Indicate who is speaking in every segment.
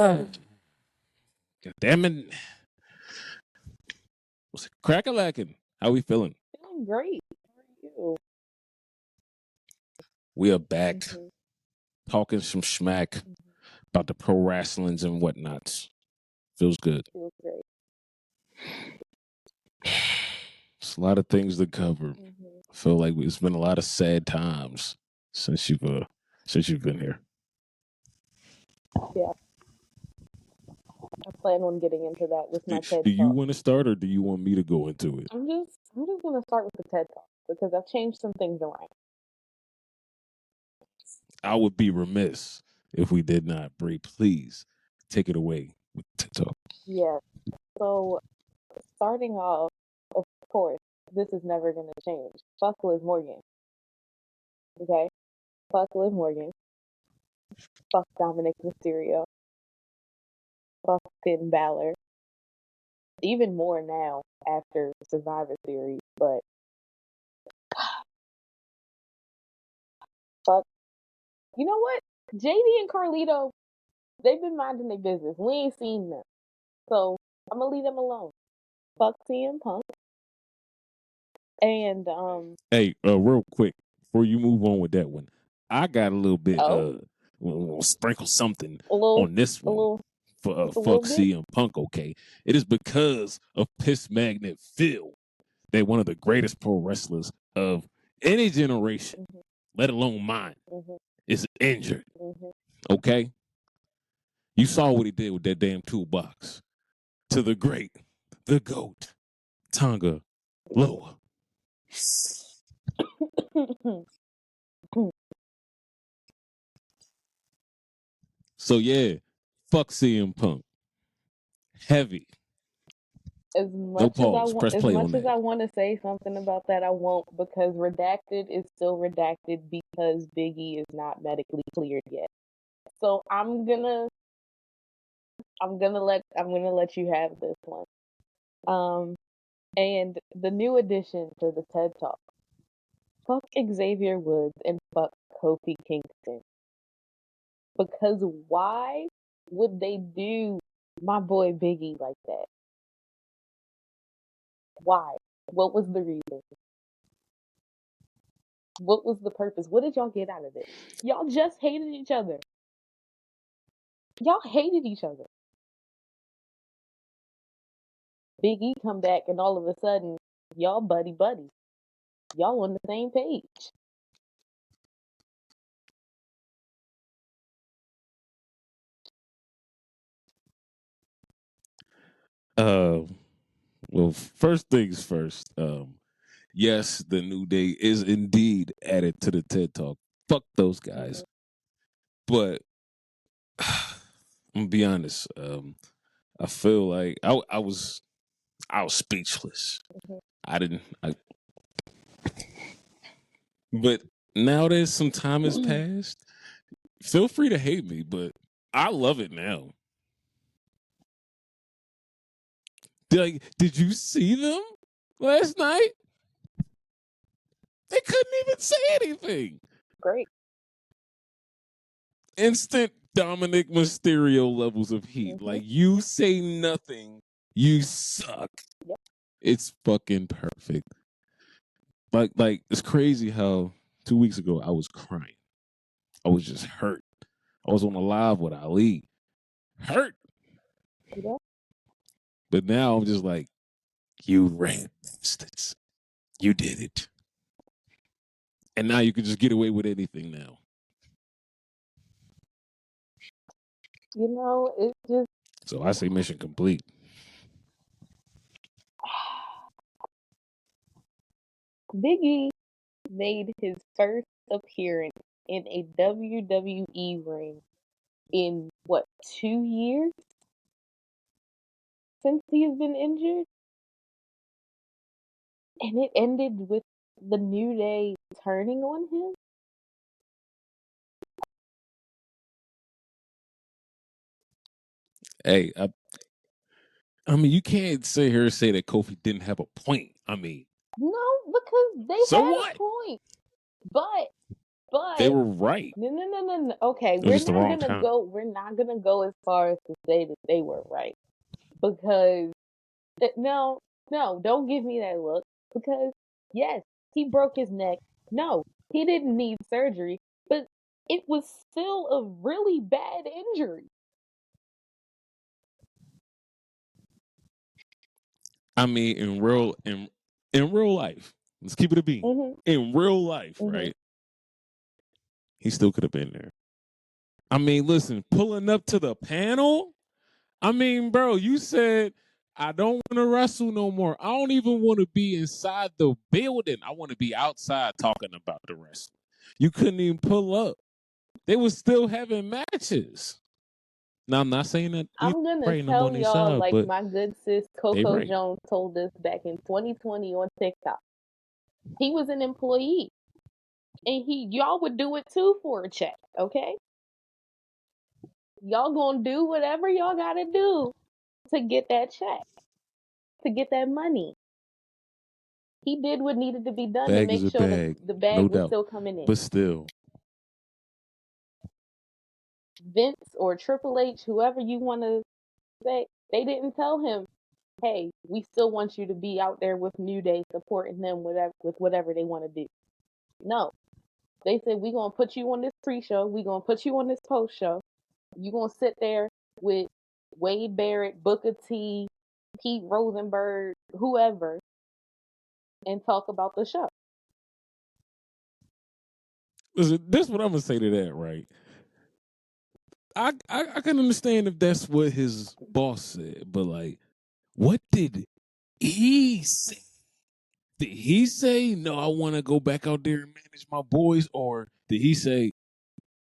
Speaker 1: God damn it. What's crack-a-lacking? How we feeling?
Speaker 2: Feeling great. How are you?
Speaker 1: We are back talking some smack about the pro wrestlings and whatnots. Feels good.
Speaker 2: Feels great.
Speaker 1: It's a lot of things to cover. I feel like it's been a lot of sad times since you've been here.
Speaker 2: Yeah. I plan on getting into that with my TED Talk.
Speaker 1: Do you want to start or do you want me to go into it?
Speaker 2: I'm just gonna start with the TED Talk because I've changed some things around.
Speaker 1: I would be remiss if we did not. Bri, please take it away with TED Talk.
Speaker 2: Yeah. So starting off, of course, this is never gonna change. Fuck Liv Morgan. Okay? Fuck Liv Morgan. Fuck Dominic Mysterio. Fuck Finn Balor. Even more now after Survivor Series, but fuck. You know what? JD and Carlito, they've been minding their business. We ain't seen them. So I'm gonna leave them alone. Fuck CM Punk. And
Speaker 1: Hey, real quick, before you move on with that one, I got a little bit we'll sprinkle something on this one for fuck CM Punk, okay? It is because of Piss Magnet Phil that one of the greatest pro wrestlers of any generation, let alone mine, is injured. Okay? You saw what he did with that damn toolbox to the great, the GOAT, Tonga Loa. So yeah, fuck CM Punk. Heavy.
Speaker 2: As much as I want to say something about that, I won't, because redacted is still redacted because Biggie is not medically cleared yet. So I'm gonna let you have this one. And the new addition to the TED Talk. Fuck Xavier Woods and fuck Kofi Kingston. Because why would they do my boy Biggie like that? Why? What was the reason? What was the purpose? What did y'all get out of it? Y'all just hated each other. Y'all hated each other. Big E come back and all of a sudden, y'all buddy. Y'all on the same page.
Speaker 1: Well, first things first. Yes, the New Day is indeed added to the TED Talk. Fuck those guys. But I'm gonna be honest. I feel like I was speechless. But now that some time has passed, feel free to hate me, but I love it now. Did you see them last night? They couldn't even say anything.
Speaker 2: Great.
Speaker 1: Instant Dominic Mysterio levels of heat. Like, you say nothing, you suck.
Speaker 2: Yep.
Speaker 1: It's fucking perfect. Like it's crazy how 2 weeks ago I was crying. I was just hurt. I was on a live with Ali. Hurt.
Speaker 2: Yeah.
Speaker 1: But now I'm just like, you ran bastards. You did it. And now you can just get away with anything now.
Speaker 2: You know, it's just...
Speaker 1: So I say mission complete.
Speaker 2: Biggie made his first appearance in a WWE ring in, 2 years? Since he has been injured? And it ended with the New Day turning on him?
Speaker 1: Hey, I mean, you can't sit here and say that Kofi didn't have a point. I mean,
Speaker 2: no, because they had a point. But But
Speaker 1: they were right.
Speaker 2: No. Okay,
Speaker 1: It was just the wrong time.
Speaker 2: we're not gonna go as far as to say that they were right. Because no, don't give me that look. Because yes, he broke his neck. No, he didn't need surgery, but it was still a really bad injury.
Speaker 1: I mean, in real life, let's keep it a bean.
Speaker 2: Mm-hmm.
Speaker 1: In real life,
Speaker 2: Mm-hmm.
Speaker 1: right? He still could have been there. I mean, listen, pulling up to the panel. I mean, bro, you said I don't want to wrestle no more. I don't even want to be inside the building. I want to be outside talking about the wrestling. You couldn't even pull up. They were still having matches. Now, I'm not saying that
Speaker 2: I'm gonna
Speaker 1: right
Speaker 2: tell
Speaker 1: on their
Speaker 2: y'all,
Speaker 1: side,
Speaker 2: like
Speaker 1: but
Speaker 2: my good sis
Speaker 1: they
Speaker 2: Coco
Speaker 1: right.
Speaker 2: Jones told us back in 2020 on TikTok. He was an employee, and y'all would do it too for a check, okay? Y'all gonna do whatever y'all gotta do to get that check, to get that money. He did what needed to be done to
Speaker 1: Bag is
Speaker 2: make
Speaker 1: a
Speaker 2: sure
Speaker 1: bag,
Speaker 2: the bag
Speaker 1: no
Speaker 2: was
Speaker 1: doubt.
Speaker 2: still coming in.
Speaker 1: But still,
Speaker 2: Vince or Triple H, whoever you want to say, they didn't tell him, hey, we still want you to be out there with New Day supporting them with whatever they want to do. No. They said, we're going to put you on this pre-show. We're going to put you on this post-show. You're going to sit there with Wade Barrett, Booker T, Pete Rosenberg, whoever, and talk about the show.
Speaker 1: listen, this is what I'm going to say to that, right? I can understand if that's what his boss said, but like, what did he say? Did he say, no, I want to go back out there and manage my boys? Or did he say,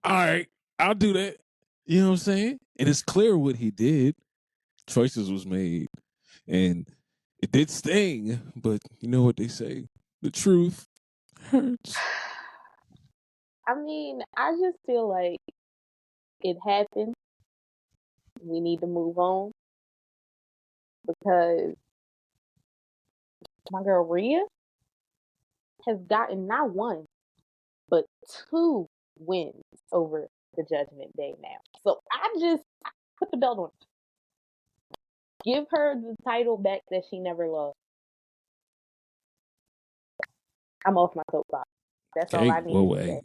Speaker 1: all right, I'll do that? You know what I'm saying? And it's clear what he did. Choices was made. And it did sting, but you know what they say? The truth hurts.
Speaker 2: I mean, I just feel like it happened. We need to move on because my girl Rhea has gotten not one, but 2 wins over the Judgment Day now. So I put the belt on her. Give her the title back that she never lost. I'm off my soapbox. That's all I needed to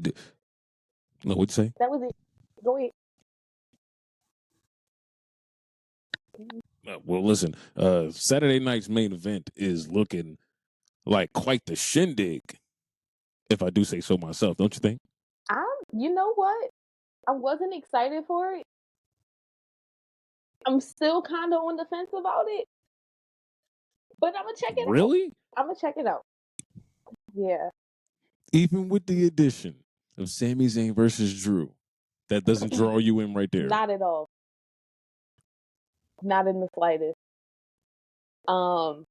Speaker 2: say.
Speaker 1: No, what'd you say?
Speaker 2: That was it. Go ahead.
Speaker 1: Well, listen, Saturday night's main event is looking like quite the shindig, if I do say so myself, don't you think?
Speaker 2: You know what? I wasn't excited for it. I'm still kind of on the fence about it, but I'm gonna check it out.
Speaker 1: Really?
Speaker 2: I'm gonna check it out. Yeah.
Speaker 1: Even with the addition of Sami Zayn versus Drew, that doesn't draw you in right there.
Speaker 2: Not at all. Not in the slightest. Sami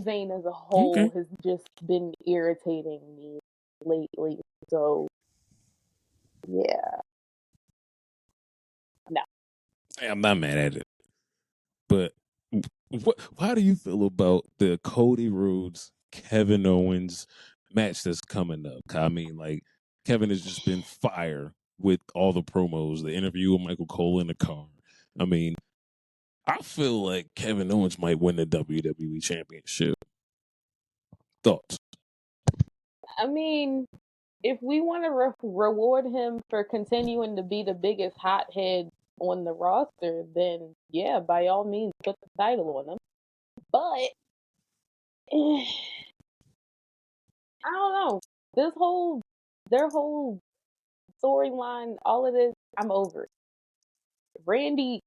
Speaker 2: Zayn as a whole has just been irritating me lately. So, yeah. No.
Speaker 1: I'm not mad at it. But how do you feel about the Cody Rhodes, Kevin Owens match that's coming up? I mean, like, Kevin has just been fire with all the promos, the interview with Michael Cole in the car. I mean, I feel like Kevin Owens might win the WWE Championship. Thoughts?
Speaker 2: I mean, if we want to reward him for continuing to be the biggest hothead on the roster, then yeah, by all means, put the title on him. But I don't know. Their whole storyline, all of this, I'm over it. Randy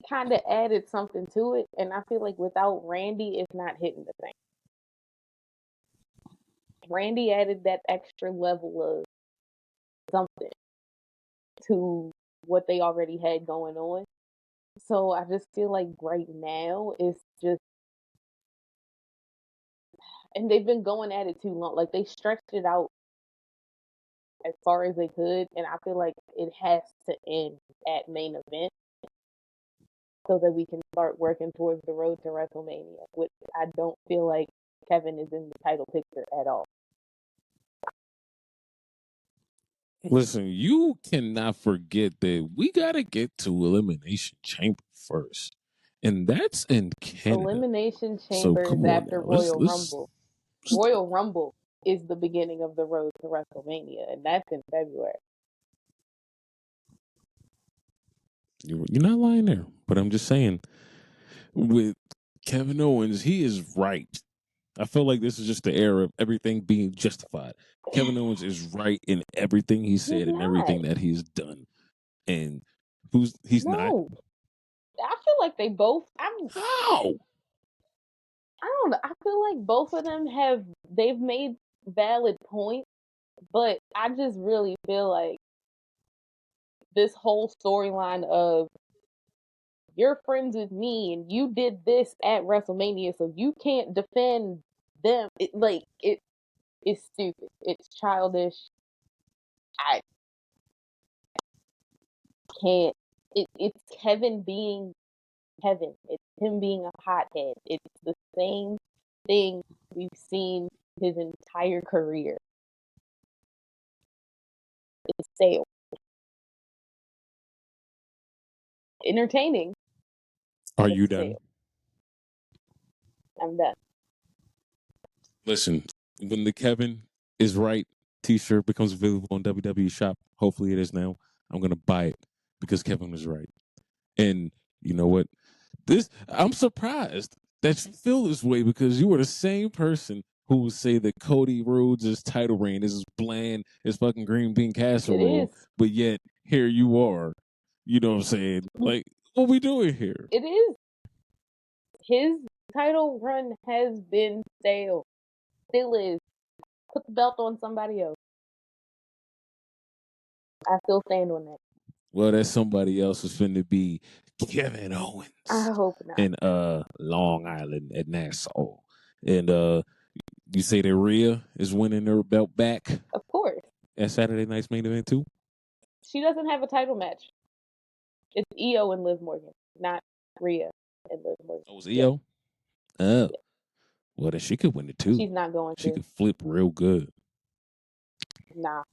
Speaker 2: kind of added something to it, and I feel like without Randy, it's not hitting the same. Randy added that extra level of something to what they already had going on. So I just feel like right now it's just, and they've been going at it too long. Like they stretched it out as far as they could, and I feel like it has to end at main event so that we can start working towards the road to WrestleMania, which I don't feel like Kevin is in the title picture at all.
Speaker 1: Listen, you cannot forget that we got to get to Elimination Chamber first. And that's in Canada.
Speaker 2: Elimination
Speaker 1: So
Speaker 2: Chamber
Speaker 1: come
Speaker 2: is
Speaker 1: on
Speaker 2: after
Speaker 1: now.
Speaker 2: Royal Rumble. Royal Rumble is the beginning of the road to WrestleMania, and that's in February.
Speaker 1: You're not lying there, but I'm just saying, with Kevin Owens, he is right. I feel like this is just the era of everything being justified. Kevin Owens is right in everything he said and everything that he's done. And he's not?
Speaker 2: I feel like they both.
Speaker 1: How?
Speaker 2: I don't know. I feel like both of them they've made valid points, but I just really feel like this whole storyline of you're friends with me and you did this at WrestleMania, so you can't defend them. It's stupid. It's childish. I can't. It's Kevin being Kevin. It's him being a hothead. It's the same thing we've seen his entire career. It's stale. Entertaining.
Speaker 1: Are you done?
Speaker 2: I'm done.
Speaker 1: Listen, when the Kevin is right t-shirt becomes available on WWE Shop, hopefully it is now, I'm going to buy it because Kevin was right. And you know what? I'm surprised that you feel this way because you were the same person who would say that Cody Rhodes' title reign is as bland as fucking green bean casserole, but yet here you are. You know what I'm saying? Like, what we doing here?
Speaker 2: It is. His title run has been stale. Still is. Put the belt on somebody else. I still stand on that.
Speaker 1: Well, that somebody else is finna be Kevin Owens.
Speaker 2: I hope not.
Speaker 1: In Long Island at Nassau. And you say that Rhea is winning her belt back?
Speaker 2: Of course.
Speaker 1: At Saturday night's main event too?
Speaker 2: She doesn't have a title match. It's Io and Liv Morgan, not Rhea and Liv Morgan.
Speaker 1: Oh, it was Io? Yeah. Oh. Well, then she could win it too.
Speaker 2: She's not going to.
Speaker 1: She could flip real good.
Speaker 2: Nah.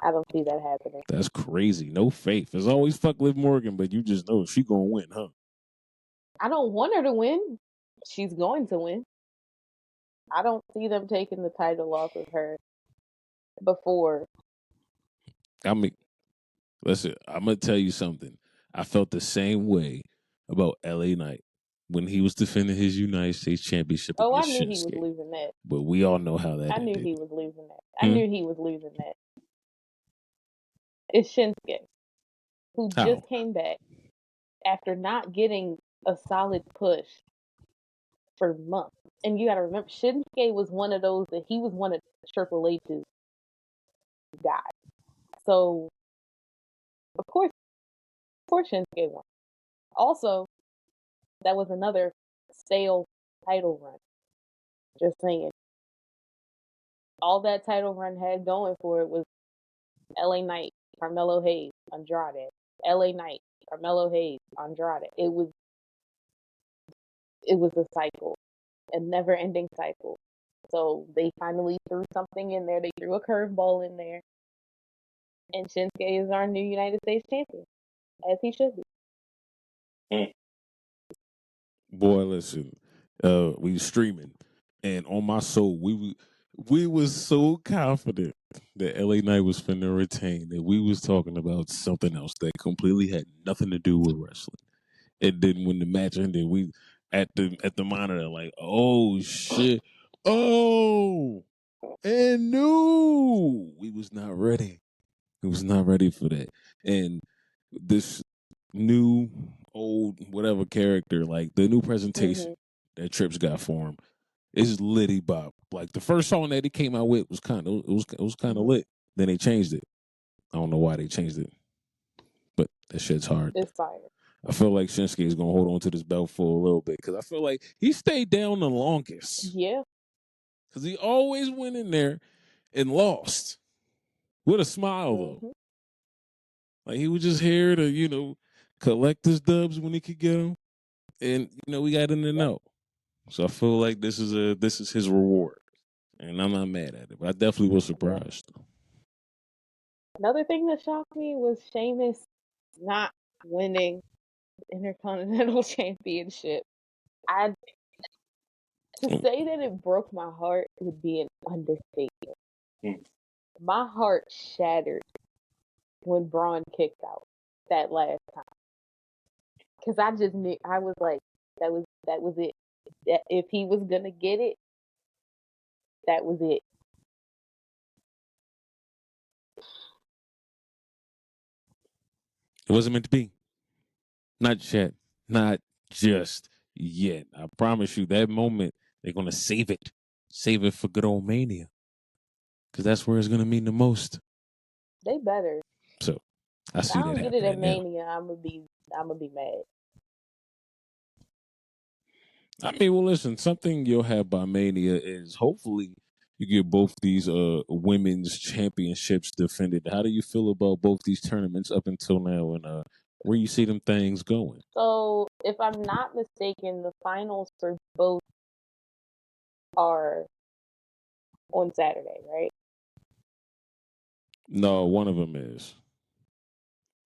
Speaker 2: I don't see that happening.
Speaker 1: That's crazy. No faith. It's always fuck Liv Morgan, but you just know she gonna win, huh?
Speaker 2: I don't want her to win. She's going to win. I don't see them taking the title off of her before.
Speaker 1: I mean, listen, I'm gonna tell you something. I felt the same way about LA Knight when he was defending his United States Championship against Shinsuke.
Speaker 2: I knew he was losing that.
Speaker 1: But we all know how that ended.
Speaker 2: I knew he was losing that. I knew he was losing that. It's Shinsuke, who just came back after not getting a solid push for months. And you got to remember, Shinsuke was one of those that he was one of Triple H's guys. So, of course Shinsuke won. Also, that was another stale title run. Just saying. All that title run had going for it was LA Knight, Carmelo Hayes, Andrade. LA Knight, Carmelo Hayes, Andrade. It was a cycle, a never-ending cycle. So they finally threw something in there. They threw a curveball in there. And Shinsuke is our new United States champion, as he should be.
Speaker 1: Boy, listen, we streaming, and on my soul, we was so confident that LA Knight was finna retain that we was talking about something else that completely had nothing to do with wrestling. And then when the match ended, we at the monitor like, oh shit, oh, and no, we was not ready. We was not ready for that, and this new old whatever character, like the new presentation that Trips got for him, is Liddy Bop. Like the first song that he came out with was kind of lit. Then they changed it. I don't know why they changed it, but that shit's hard.
Speaker 2: It's fire.
Speaker 1: I feel like Shinsuke is gonna hold on to this belt for a little bit because I feel like he stayed down the longest.
Speaker 2: Yeah,
Speaker 1: because he always went in there and lost with a smile though. Like he was just here to collect his dubs when he could get them, and we got in and out. So I feel like this is his reward, and I'm not mad at it. But I definitely was surprised.
Speaker 2: Another thing that shocked me was Sheamus not winning the Intercontinental Championship. To say that it broke my heart would be an understatement. My heart shattered when Braun kicked out that last time. Because I just knew, I was like, that was it. If he was going to get it, that was it.
Speaker 1: It wasn't meant to be. Not yet. Not just yet. I promise you, that moment, they're going to save it. Save it for good old Mania. Because that's where it's going to mean the most.
Speaker 2: They better.
Speaker 1: So, I see that happening.
Speaker 2: Get it at Mania, I'm gonna be mad.
Speaker 1: I mean, well, listen, something you'll have by Mania is hopefully you get both these women's championships defended. How do you feel about both these tournaments up until now, and where you see them things going?
Speaker 2: So, if I'm not mistaken, the finals for both are on Saturday, right?
Speaker 1: No, one of them is.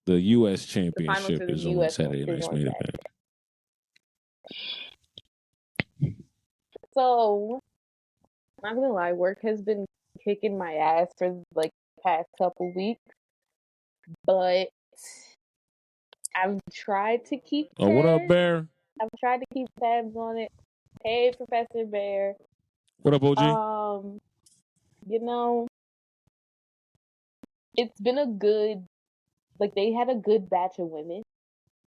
Speaker 1: The U.S. Championship is on Saturday night's main event.
Speaker 2: So, I'm not gonna lie, work has been kicking my ass for like the past couple weeks, but I've tried to keep tabs.
Speaker 1: Oh, what up, Bear?
Speaker 2: I've tried to keep tabs on it. Hey, Professor Bear.
Speaker 1: What up, OG?
Speaker 2: You know, it's been a good, like they had a good batch of women,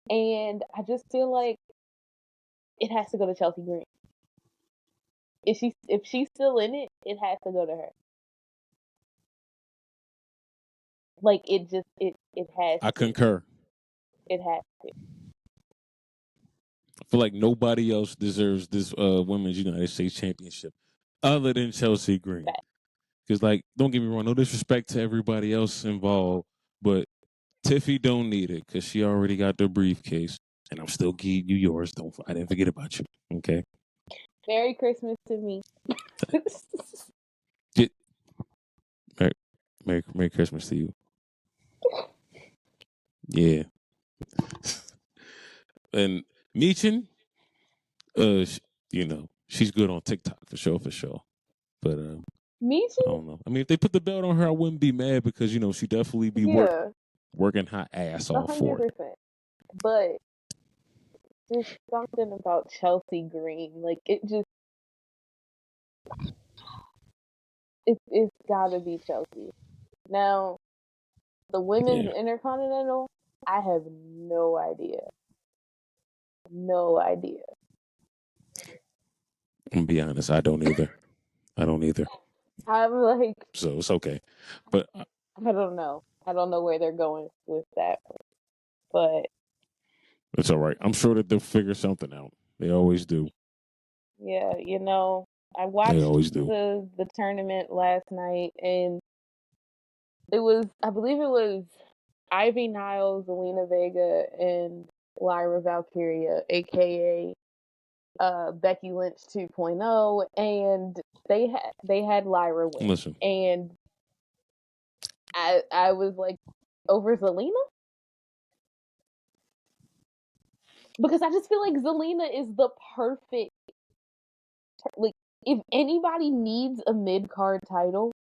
Speaker 2: and I just feel like it has to go to Chelsea Green. If she's still in it, it has to go to her. Like it has.
Speaker 1: I concur.
Speaker 2: It has to.
Speaker 1: I feel like nobody else deserves this Women's United States Championship other than Chelsea Green. Because, like, don't get me wrong, no disrespect to everybody else involved, but Tiffy don't need it because she already got the briefcase, and I'm still giving you yours. I didn't forget about you. Okay.
Speaker 2: Merry Christmas to me.
Speaker 1: Merry Christmas to you. Yeah. And Meechin, she's good on TikTok for sure. But
Speaker 2: Meechin?
Speaker 1: I don't know. I mean, if they put the belt on her, I wouldn't be mad because she definitely be working her ass off 100%. For it.
Speaker 2: But there's something about Chelsea Green, like it's gotta be Chelsea. Now, the women's Intercontinental, I have no idea. No idea.
Speaker 1: I'm gonna be honest, I don't either.
Speaker 2: I'm like,
Speaker 1: so it's okay, but
Speaker 2: I don't know. I don't know where they're going with that, but
Speaker 1: it's all right. I'm sure that they'll figure something out. They always do.
Speaker 2: Yeah, I watched the tournament last night, and I believe it was Ivy Niles, Zelina Vega, and Lyra Valkyria, aka Becky Lynch 2.0, and they had Lyra win.
Speaker 1: Listen,
Speaker 2: and I was like, over Zelina? Because I just feel like Zelina is the perfect, like, if anybody needs a mid-card title,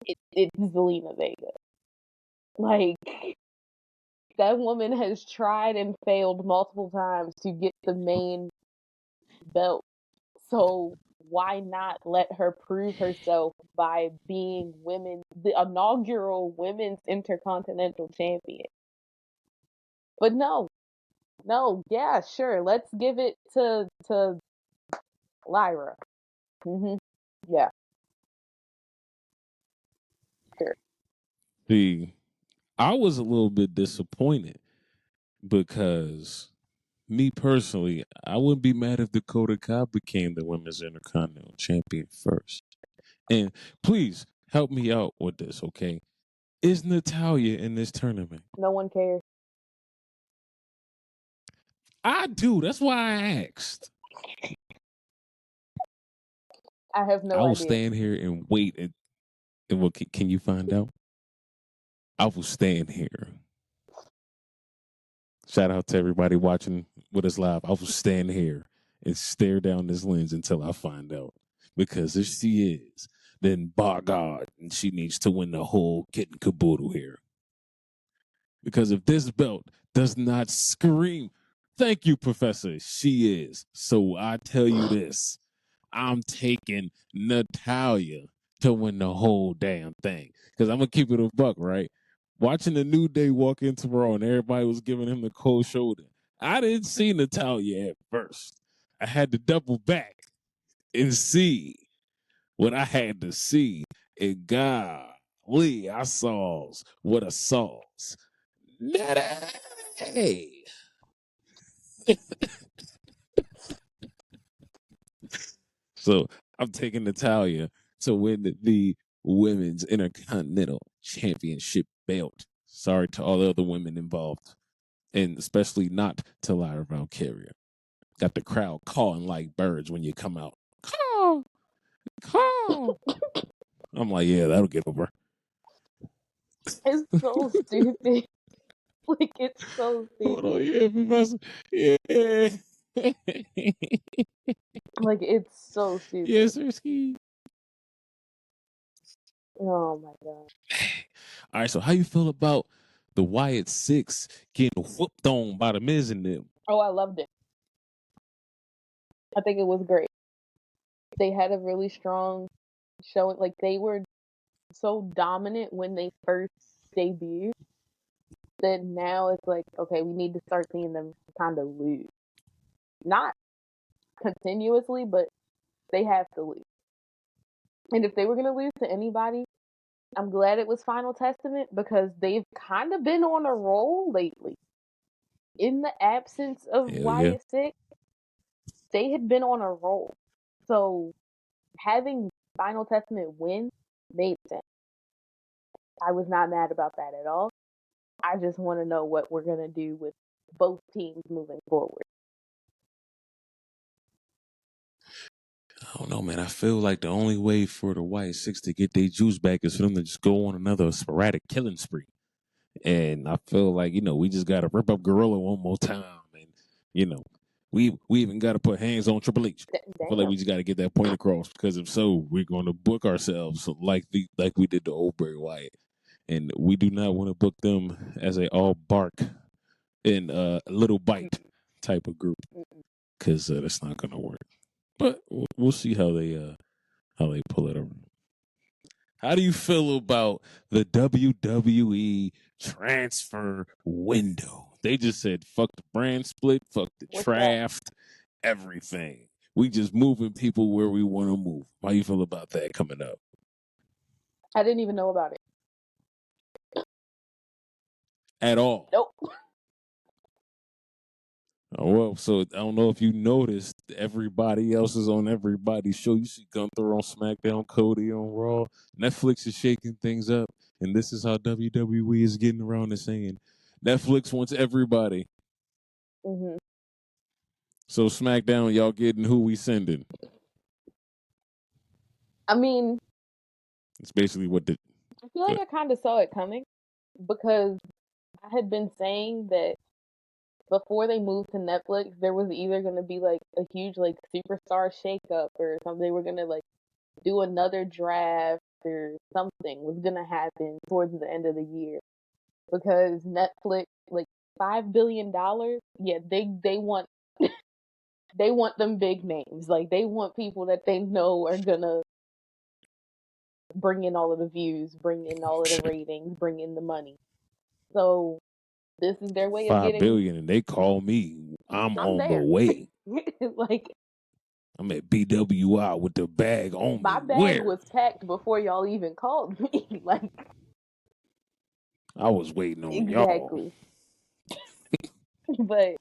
Speaker 2: it's Zelina Vega. Like, that woman has tried and failed multiple times to get the main belt. So why not let her prove herself by being the inaugural women's Intercontinental Champion? But no, yeah, sure, let's give it to Lyra. Mm-hmm. Yeah. Sure.
Speaker 1: I was a little bit disappointed because me personally, I wouldn't be mad if Dakota Kai became the Women's Intercontinental Champion first. And please help me out with this, okay? Is Natalya in this tournament?
Speaker 2: No one cares.
Speaker 1: I do. That's why I asked.
Speaker 2: I have no idea.
Speaker 1: I will stand here and wait. And can you find out? I will stand here. Shout out to everybody watching with us live. I will stand here and stare down this lens until I find out. Because if she is, then by God, she needs to win the whole kit and caboodle here. Because if this belt does not scream, thank you, Professor, she is. So I tell you this, I'm taking Natalya to win the whole damn thing. Because I'm going to keep it a buck, right? Watching the New Day walk into Raw and everybody was giving him the cold shoulder. I didn't see Natalya at first. I had to double back and see what I had to see. And golly, I saw what a sauce. Hey. So I'm taking Natalya to win the Women's Intercontinental Championship belt. Sorry to all the other women involved, and especially not to Lyra Valkyria. Got the crowd cawing like birds when you come out. Caw, caw. I'm like, yeah, that'll get over.
Speaker 2: It's so stupid. Like, it's so stupid.
Speaker 1: Hold on, yeah, Professor. Yeah.
Speaker 2: Like, it's so stupid.
Speaker 1: Yes, sir, Ski.
Speaker 2: Oh my god.
Speaker 1: All right, so how you feel about the Wyatt Six getting whooped on by the Miz and them?
Speaker 2: Oh, I loved it. I think it was great. They had a really strong showing. Like, they were so dominant when they first debuted that now it's like, okay, we need to start seeing them kind of lose. Not continuously, but they have to lose. And if they were going to lose to anybody, I'm glad it was Final Testament because they've kind of been on a roll lately. In the absence of Wyatt Six, they had been on a roll. So having Final Testament win made sense. I was not mad about that at all. I just want to know what we're going to do with both teams moving forward.
Speaker 1: I don't know, man. I feel like the only way for the Wyatt Six to get their juice back is for them to just go on another sporadic killing spree. And I feel like, we just got to rip up Gorilla one more time. And, we even got to put hands on Triple H. I feel like we just got to get that point across because if so, we're going to book ourselves like we did the old Bray Wyatt. And we do not want to book them as a all bark and little bite type of group because that's not going to work. But we'll see how they pull it around. How do you feel about the WWE transfer window? They just said, fuck the brand split, fuck the draft, everything. We just moving people where we want to move. How do you feel about that coming up?
Speaker 2: I didn't even know about it.
Speaker 1: At all?
Speaker 2: Nope.
Speaker 1: Oh, well, so I don't know if you noticed, everybody else is on everybody's show. You see Gunther on SmackDown, Cody on Raw. Netflix is shaking things up, and this is how WWE is getting around and saying, Netflix wants everybody.
Speaker 2: Mm-hmm.
Speaker 1: So SmackDown, y'all getting who we sending?
Speaker 2: I mean,
Speaker 1: it's basically what the.
Speaker 2: I feel like I kind of saw it coming because I had been saying that before they moved to Netflix, there was either going to be like a huge like superstar shakeup or something. They were going to like do another draft or something was going to happen towards the end of the year because Netflix, like $5 billion, yeah, they want they want them big names. Like they want people that they know are gonna bring in all of the views, bring in all of the ratings, bring in the money. So this is their way of getting
Speaker 1: $5 billion, and they call me. I'm on
Speaker 2: there.
Speaker 1: the way.
Speaker 2: Like
Speaker 1: I'm at BWI with the bag on
Speaker 2: my
Speaker 1: me.
Speaker 2: bag was packed before y'all even called me. Like
Speaker 1: I was waiting on
Speaker 2: exactly. But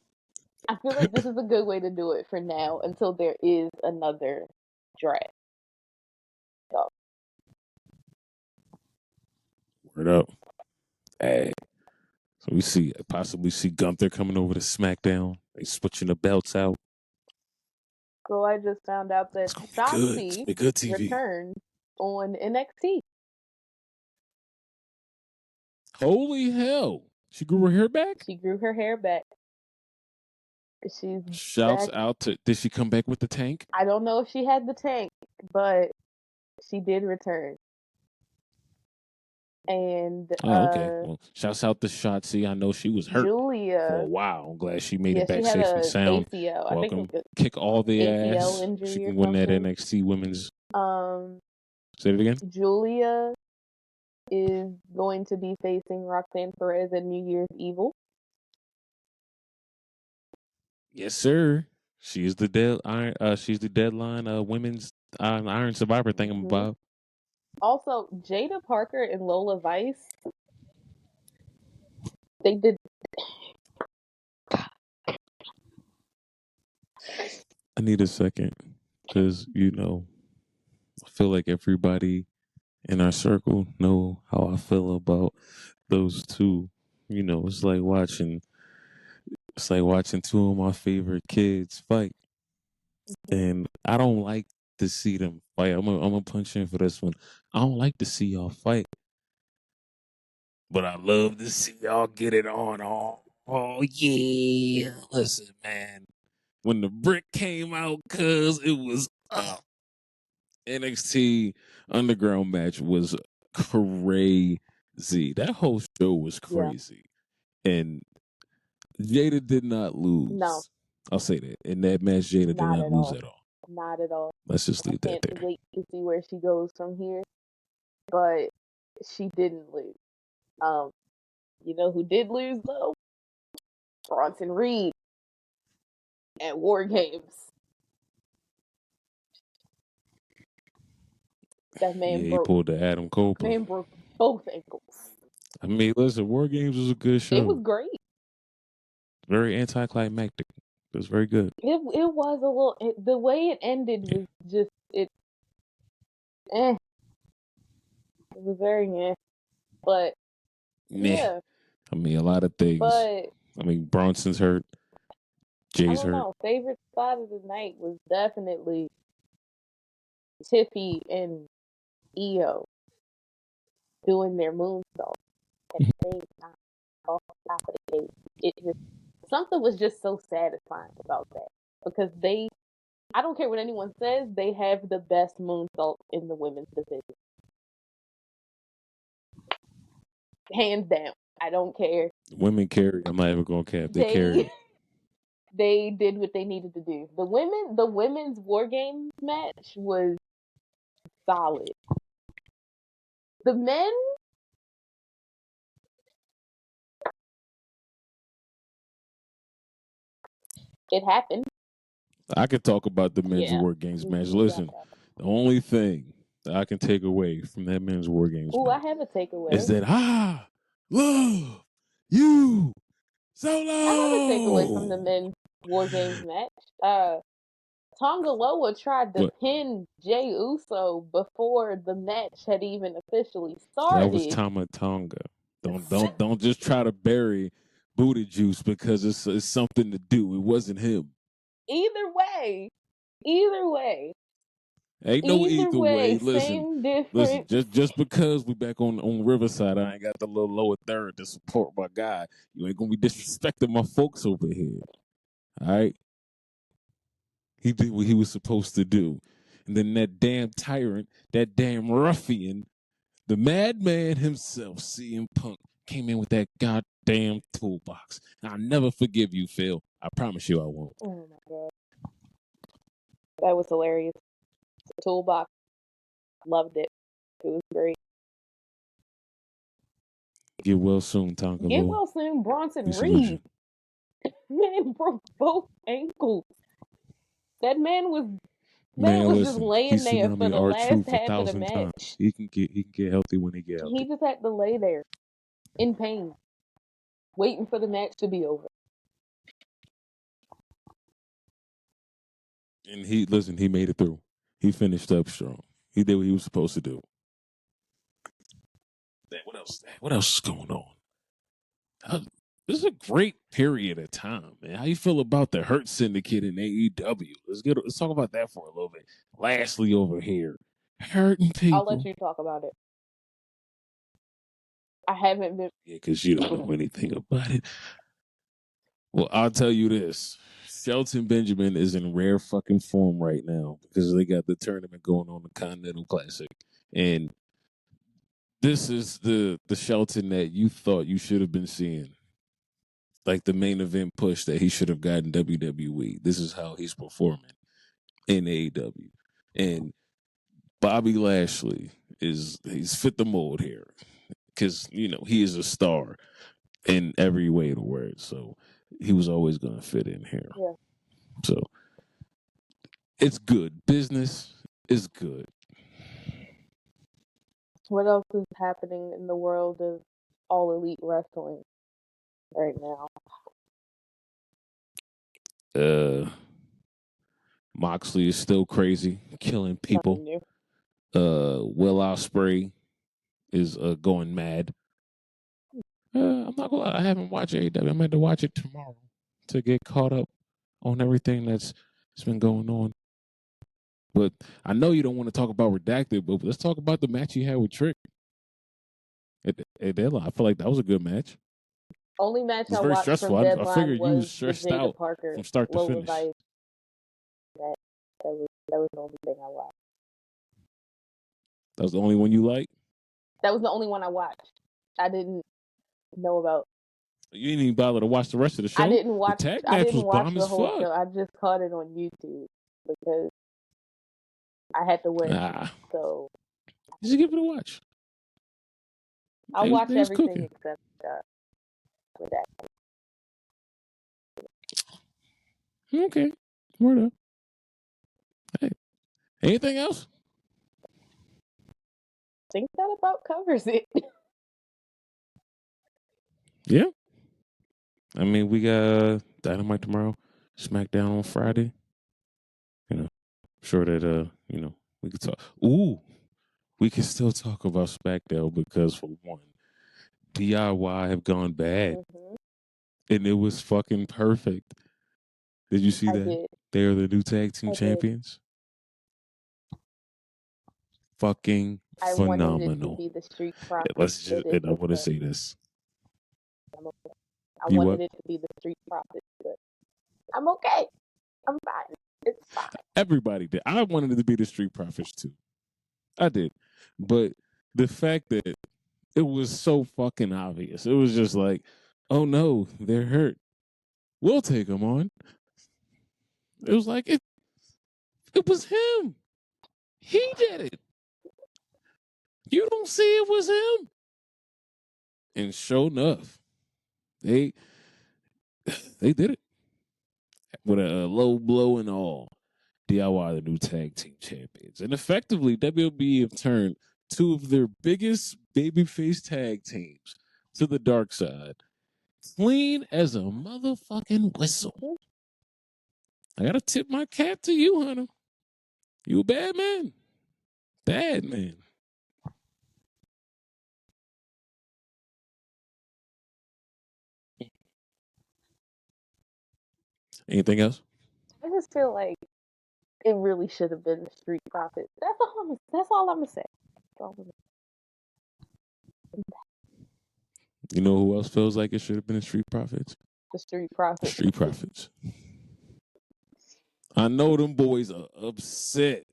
Speaker 2: I feel like this is a good way to do it for now until there is another draft. So.
Speaker 1: Word up. Hey. So we possibly see Gunther coming over to SmackDown. They switching the belts out.
Speaker 2: So I just found out that Shotzi
Speaker 1: returned
Speaker 2: on NXT.
Speaker 1: Holy hell! She grew her hair back.
Speaker 2: She grew her hair back. She's
Speaker 1: Shouts
Speaker 2: back.
Speaker 1: out to. Did she come back with the tank?
Speaker 2: I don't know if she had the tank, but she did return. And
Speaker 1: okay. Well, shouts out to Shotzi. I know she was hurt
Speaker 2: Julia
Speaker 1: for a while. I'm glad she made it back
Speaker 2: she had
Speaker 1: safe and sound.
Speaker 2: ACL.
Speaker 1: Welcome.
Speaker 2: I think
Speaker 1: Kick all the
Speaker 2: ACL
Speaker 1: ass.
Speaker 2: injury
Speaker 1: She
Speaker 2: or
Speaker 1: can win that
Speaker 2: something.
Speaker 1: NXT Women's. Say it again.
Speaker 2: Julia is going to be facing Roxanne Perez at New Year's Evil.
Speaker 1: Yes, sir. She's the deadline women's Iron Survivor thingamabob.
Speaker 2: Also, Jada Parker and Lola Vice, they did.
Speaker 1: I need a second because I feel like everybody in our circle know how I feel about those two. It's like watching two of my favorite kids fight, and I don't like to see them fight. I'm gonna punch in for this one. I don't like to see y'all fight, but I love to see y'all get it on. Oh yeah! Listen, man. When the brick came out, cuz it was up. NXT Underground match was crazy. That whole show was crazy. Yeah. And Jada did not lose.
Speaker 2: No.
Speaker 1: I'll say that. In that match, Jada did not lose at all.
Speaker 2: Not at all.
Speaker 1: Let's just leave that there.
Speaker 2: I can't wait to see where she goes from here. But she didn't lose. You know who did lose though? Bronson Reed at War Games. That man
Speaker 1: he pulled the Adam Cole.
Speaker 2: Man broke both ankles.
Speaker 1: I mean, listen, War Games was a good show.
Speaker 2: It was great.
Speaker 1: Very anticlimactic. It was very good.
Speaker 2: It was a little. The way it ended was just it. It was very but yeah.
Speaker 1: I mean, a lot of things.
Speaker 2: But
Speaker 1: I mean, Bronson's hurt. Jay's hurt.
Speaker 2: Know. Favorite spot of the night was definitely Tiffy and Io doing their moonsault at the same time off the top of the gate. It just something was just so satisfying about that because I don't care what anyone says, they have the best moonsault in the women's division. Hands down. I don't care.
Speaker 1: Women carry. I'm not even gonna cap. They carry.
Speaker 2: They did what they needed to do. The women's War Games match was solid. The men, it happened.
Speaker 1: I could talk about the men's War Games match. Listen, the only thing that I can take away from that men's War Games match
Speaker 2: I have a takeaway.
Speaker 1: Is that love you solo.
Speaker 2: I have a takeaway from the men's War Games match. Tonga Loa tried to pin Jey Uso before the match had even officially started.
Speaker 1: That was Tama Tonga. Don't just try to bury booty juice because it's something to do. It wasn't him.
Speaker 2: Either way.
Speaker 1: Ain't no either way. Listen. Just because we back on Riverside, I ain't got the little lower third to support my guy. You ain't gonna be disrespecting my folks over here. All right. He did what he was supposed to do. And then that damn tyrant, that damn ruffian, the madman himself, CM Punk, came in with that goddamn toolbox. I'll never forgive you, Phil. I promise you I won't.
Speaker 2: Oh, my God. That was hilarious. The toolbox. Loved it. It was great.
Speaker 1: Get well soon, Tonka.
Speaker 2: Get well soon, Bronson Reed. Man broke both ankles. That man was just laying there for the last half of the match.
Speaker 1: Times. He can get healthy when he gets healthy.
Speaker 2: He just had to lay there in pain, waiting for the match to be over.
Speaker 1: And he made it through. He finished up strong. He did what he was supposed to do. What else is going on? This is a great period of time, man. How you feel about the Hurt Syndicate in AEW? Let's talk about that for a little bit. Lastly, over here, hurting people.
Speaker 2: I'll let you talk about it. I haven't been.
Speaker 1: Yeah, because you don't know anything about it. Well, I'll tell you this. Shelton Benjamin is in rare fucking form right now because they got the tournament going on, the Continental Classic. And this is the Shelton that you thought you should have been seeing. Like the main event push that he should have gotten WWE. This is how he's performing in AEW. And Bobby Lashley he's fit the mold here. Because, he is a star in every way of the word. So he was always going to fit in here.
Speaker 2: Yeah.
Speaker 1: So it's good. Business is good.
Speaker 2: What else is happening in the world of All Elite Wrestling right now?
Speaker 1: Moxley is still crazy, killing people. Will Ospreay is going mad. I'm not gonna lie, I haven't watched AEW. I'm going to watch it tomorrow to get caught up on everything that's been going on. But I know you don't want to talk about Redacted, but let's talk about the match you had with Trick. I feel like that was a good match.
Speaker 2: Only match
Speaker 1: it was
Speaker 2: I
Speaker 1: very
Speaker 2: watched
Speaker 1: stressful.
Speaker 2: from Deadline
Speaker 1: I figured
Speaker 2: was
Speaker 1: you was stressed
Speaker 2: the Jada
Speaker 1: out
Speaker 2: Parker
Speaker 1: from start to finish.
Speaker 2: That was the only thing I watched.
Speaker 1: That was the only one you liked?
Speaker 2: That was the only one I watched. I didn't know about.
Speaker 1: You didn't even bother to watch the rest of the show?
Speaker 2: I didn't watch.
Speaker 1: The tag match was bomb
Speaker 2: the
Speaker 1: as
Speaker 2: whole
Speaker 1: fuck.
Speaker 2: show. I just caught it on YouTube because I had to work. So
Speaker 1: you should give it a watch.
Speaker 2: I watched everything except with that.
Speaker 1: Okay, word up. Hey, anything else?
Speaker 2: I think that about covers it.
Speaker 1: Yeah. I mean, we got Dynamite tomorrow, SmackDown on Friday. I'm sure that we could talk. Ooh, we can still talk about SmackDown because for one, DIY have gone bad, and it was fucking perfect. Did you see that?
Speaker 2: Did.
Speaker 1: They are the new tag team champions. Fucking phenomenal.
Speaker 2: I wanted it to be the Street Profits.
Speaker 1: And I want to say this.
Speaker 2: I wanted it to be the Street Profits, but I'm okay. I'm fine. It's fine.
Speaker 1: Everybody did. I wanted it to be the Street Profits too. I did. But the fact that it was so fucking obvious. It was just like, oh no, they're hurt. We'll take them on. It was like, it was him. He did it. You don't see it was him. And sure enough, they did it. With a low blow and all. DIY the new tag team champions. And effectively, WWE have turned two of their biggest babyface tag teams to the dark side. Clean as a motherfucking whistle. I gotta tip my cap to you, Hunter. You a bad man. Bad man. Anything else?
Speaker 2: I just feel like it really should have been the Street Profits. That's all I'm gonna say.
Speaker 1: You know who else feels like it should have been the Street Profits?
Speaker 2: The Street Profits.
Speaker 1: The Street Profits. I know them boys are upset.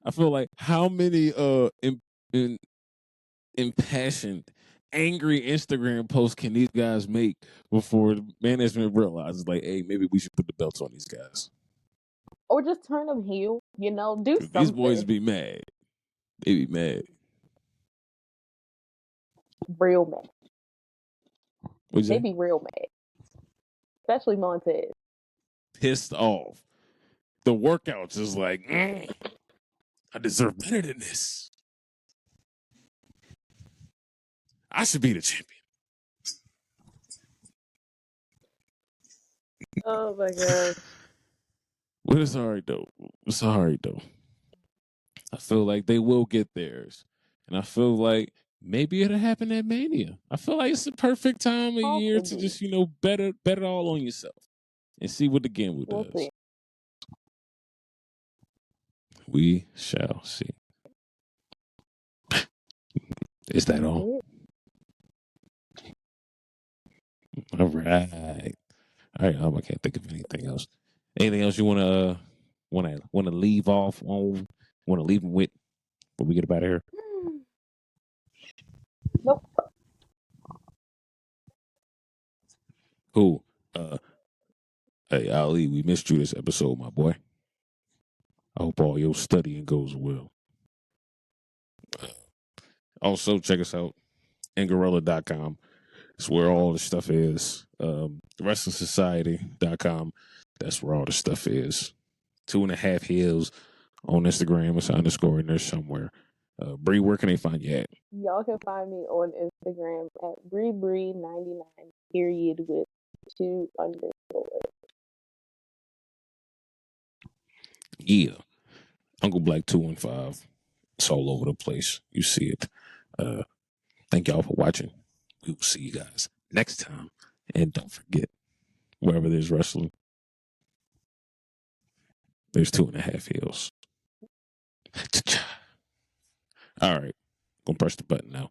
Speaker 1: I feel like how many impassioned, angry Instagram posts can these guys make before the management realizes, like, hey, maybe we should put the belts on these guys?
Speaker 2: Or just turn them heel, do something.
Speaker 1: These boys be mad. They be mad.
Speaker 2: Real mad.
Speaker 1: They
Speaker 2: be real mad. Especially Montez.
Speaker 1: Pissed off. The workouts is like, I deserve better than this. I should be the champion.
Speaker 2: Oh my god.
Speaker 1: But it's all right though. I feel like they will get theirs. And I feel like maybe it'll happen at Mania. I feel like it's the perfect time of year to just, bet it all on yourself and see what the gamble does. See. We shall see. Is that all? All right. I can't think of anything else. Anything else you wanna leave off on? Want to leave them with when we get up out of here?
Speaker 2: Nope.
Speaker 1: Cool. Hey Ali, we missed you this episode, my boy. I hope all your studying goes well. Also, check us out, Gorilla.com. It's where all the stuff is. WrestlingSociety.com. That's where all the stuff is. 2.5 Hills on Instagram. It's underscore in there somewhere. Bri, where can they find you at?
Speaker 2: Y'all can find me on Instagram at BriBri99, period, with 2 underscores.
Speaker 1: Yeah. UncleBlacc215. It's all over the place. You see it. Thank y'all for watching. We will see you guys next time. And don't forget, wherever there's wrestling, there's 2.5 Hills. All right. Gonna press the button now.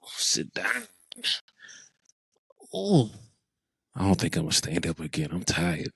Speaker 1: Sit down. Oh, I don't think I'm gonna stand up again. I'm tired.